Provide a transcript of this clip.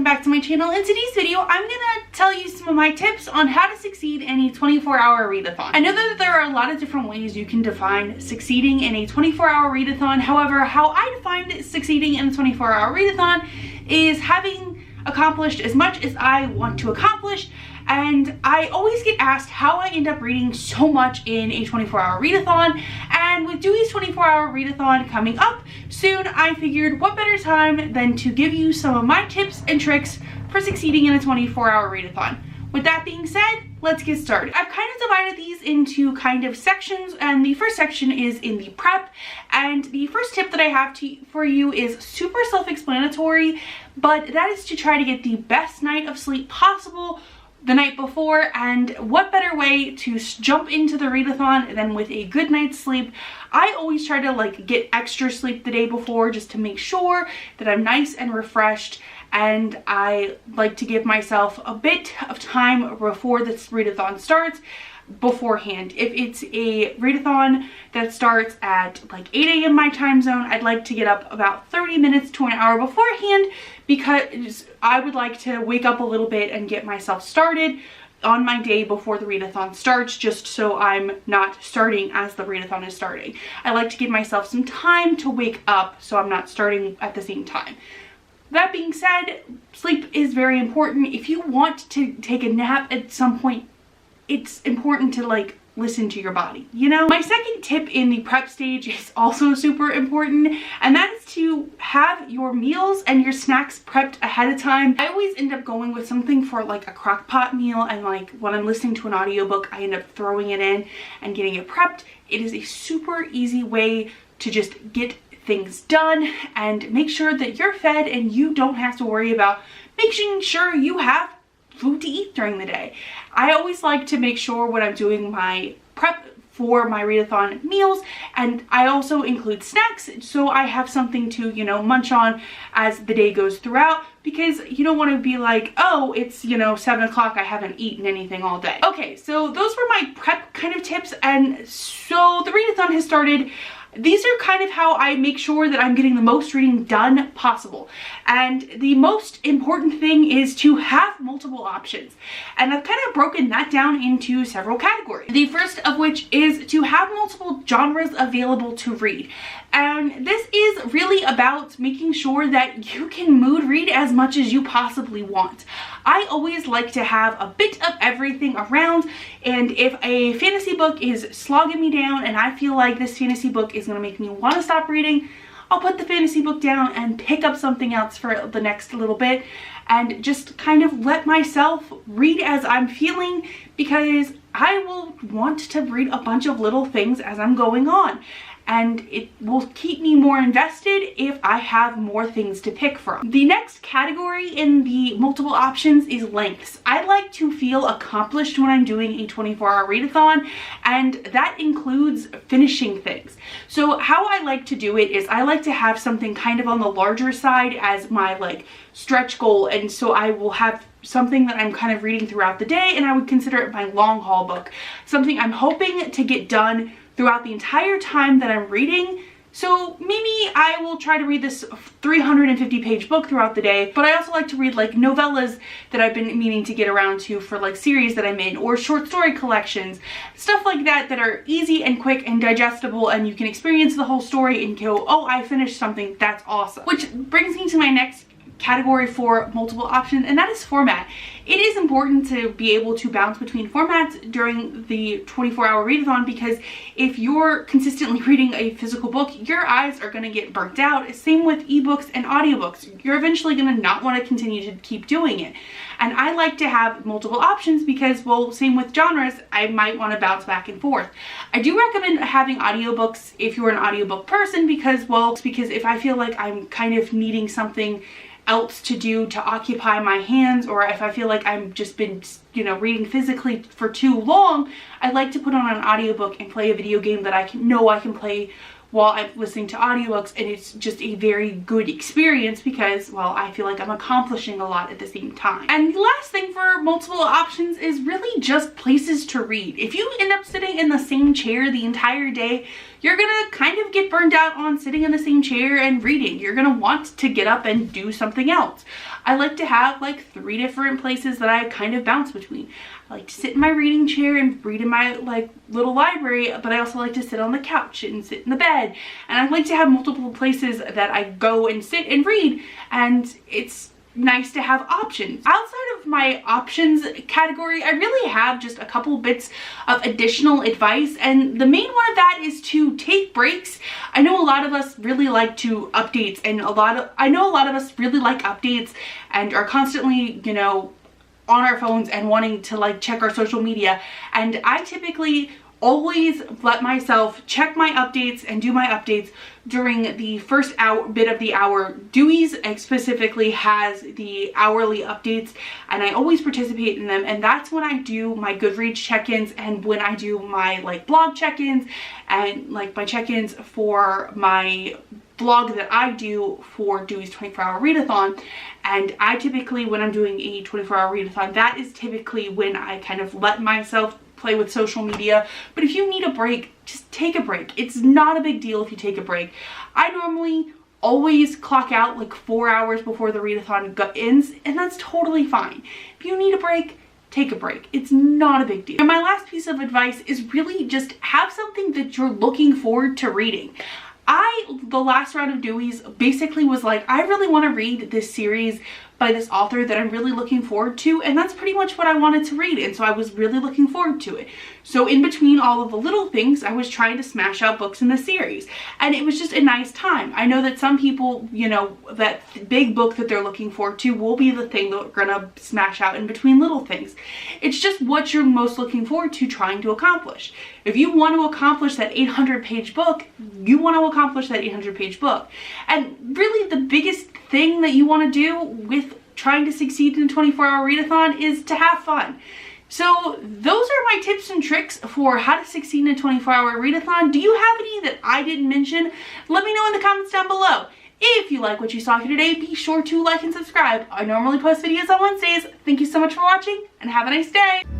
welcome back to my channel. In today's video, I'm gonna tell you some of my tips on how to succeed in a 24-hour readathon. I know that there are a lot of different ways you can define succeeding in a 24-hour readathon. However, how I define succeeding in a 24-hour readathon is having accomplished as much as I want to accomplish. And I always get asked how I end up reading so much in a 24-hour readathon. And with Dewey's 24-hour readathon coming up soon, I figured what better time than to give you some of my tips and tricks for succeeding in a 24-hour readathon. With that being said, let's get started. I've kind of divided these into kind of sections, and the first section is in the prep. And the first tip that I have for you is super self-explanatory, but that is to try to get the best night of sleep possible the night before. And what better way to jump into the readathon than with a good night's sleep. I always try to get extra sleep the day before just to make sure that I'm nice and refreshed, and I like to give myself a bit of time before this readathon starts beforehand. If it's a readathon that starts at 8 a.m. my time zone, I'd like to get up about 30 minutes to an hour beforehand, because I would like to wake up a little bit and get myself started on my day before the readathon starts, just so I'm not starting as the readathon is starting. I like to give myself some time to wake up so I'm not starting at the same time. That being said, sleep is very important. If you want to take a nap at some point, it's important to listen to your body, you know? My second tip in the prep stage is also super important, and that is to have your meals and your snacks prepped ahead of time. I always end up going with something for a crock pot meal, and when I'm listening to an audiobook, I end up throwing it in and getting it prepped. It is a super easy way to just get things done and make sure that you're fed and you don't have to worry about making sure you have food to eat during the day. I always like to make sure when I'm doing my prep for my readathon meals, and I also include snacks so I have something to, munch on as the day goes throughout, because you don't want to be oh, it's 7 o'clock, I haven't eaten anything all day. Okay, so those were my prep kind of tips, and so the readathon has started. These are kind of how I make sure that I'm getting the most reading done possible. And the most important thing is to have multiple options. And I've kind of broken that down into several categories. The first of which is to have multiple genres available to read. And this is really about making sure that you can mood read as much as you possibly want. I always like to have a bit of everything around, and if a fantasy book is slogging me down and I feel like this fantasy book is going to make me want to stop reading, I'll put the fantasy book down and pick up something else for the next little bit and just kind of let myself read as I'm feeling, because I will want to read a bunch of little things as I'm going on. And it will keep me more invested if I have more things to pick from. The next category in the multiple options is lengths. I like to feel accomplished when I'm doing a 24-hour readathon, and that includes finishing things. So how I like to do it is I like to have something kind of on the larger side as my stretch goal, and so I will have something that I'm kind of reading throughout the day, and I would consider it my long haul book. Something I'm hoping to get done throughout the entire time that I'm reading. So maybe I will try to read this 350-page book throughout the day, but I also like to read novellas that I've been meaning to get around to for series that I'm in, or short story collections, stuff like that are easy and quick and digestible, and you can experience the whole story and go, oh, I finished something, that's awesome. Which brings me to my next category for multiple options, and that is format. It is important to be able to bounce between formats during the 24-hour readathon, because if you're consistently reading a physical book, your eyes are going to get burnt out. Same with ebooks and audiobooks. You're eventually going to not want to continue to keep doing it. And I like to have multiple options because, well, same with genres, I might want to bounce back and forth. I do recommend having audiobooks if you're an audiobook person, because if I feel like I'm kind of needing something else to do to occupy my hands, or if I feel like I've just been reading physically for too long, I like to put on an audiobook and play a video game that I can play while I'm listening to audiobooks, and it's just a very good experience because, well, I feel like I'm accomplishing a lot at the same time. And the last thing for multiple options is really just places to read. If you end up sitting in the same chair the entire day, you're gonna kind of get burned out on sitting in the same chair and reading. You're gonna want to get up and do something else. I like to have like 3 different places that I kind of bounce between. I like to sit in my reading chair and read in my like little library, but I also like to sit on the couch and sit in the bed. And I like to have multiple places that I go and sit and read, and it's nice to have options. Outside of my options category, I really have just a couple bits of additional advice, and the main one of that is to take breaks. I know a lot of us really like to updates, and I know a lot of us really like updates and are constantly, you know, on our phones and wanting to like check our social media, and I typically always let myself check my updates and do my updates during the first bit of the hour. Dewey's specifically has the hourly updates, and I always participate in them, and that's when I do my Goodreads check-ins and when I do my like blog check-ins and like my check-ins for my blog that I do for Dewey's 24-hour readathon. And I typically, when I'm doing a 24-hour readathon, that is typically when I kind of let myself play with social media. But if you need a break, just take a break. It's not a big deal if you take a break. I normally always clock out like 4 hours before the readathon ends, and that's totally fine. If you need a break, take a break. It's not a big deal. And my last piece of advice is really just have something that you're looking forward to reading. The last round of Dewey's basically was like, I really want to read this series by this author that I'm really looking forward to, and that's pretty much what I wanted to read, and so I was really looking forward to it. So in between all of the little things, I was trying to smash out books in the series, and it was just a nice time. I know that some people, you know, that big book that they're looking forward to will be the thing that we're gonna smash out in between little things. It's just what you're most looking forward to trying to accomplish. If you want to accomplish that 800-page book, you want to accomplish that 800-page book. And really the biggest thing that you want to do with trying to succeed in a 24-hour readathon is to have fun. So those are my tips and tricks for how to succeed in a 24-hour readathon. Do you have any that I didn't mention? Let me know in the comments down below. If you like what you saw here today, be sure to like and subscribe. I normally post videos on Wednesdays. Thank you so much for watching, and have a nice day.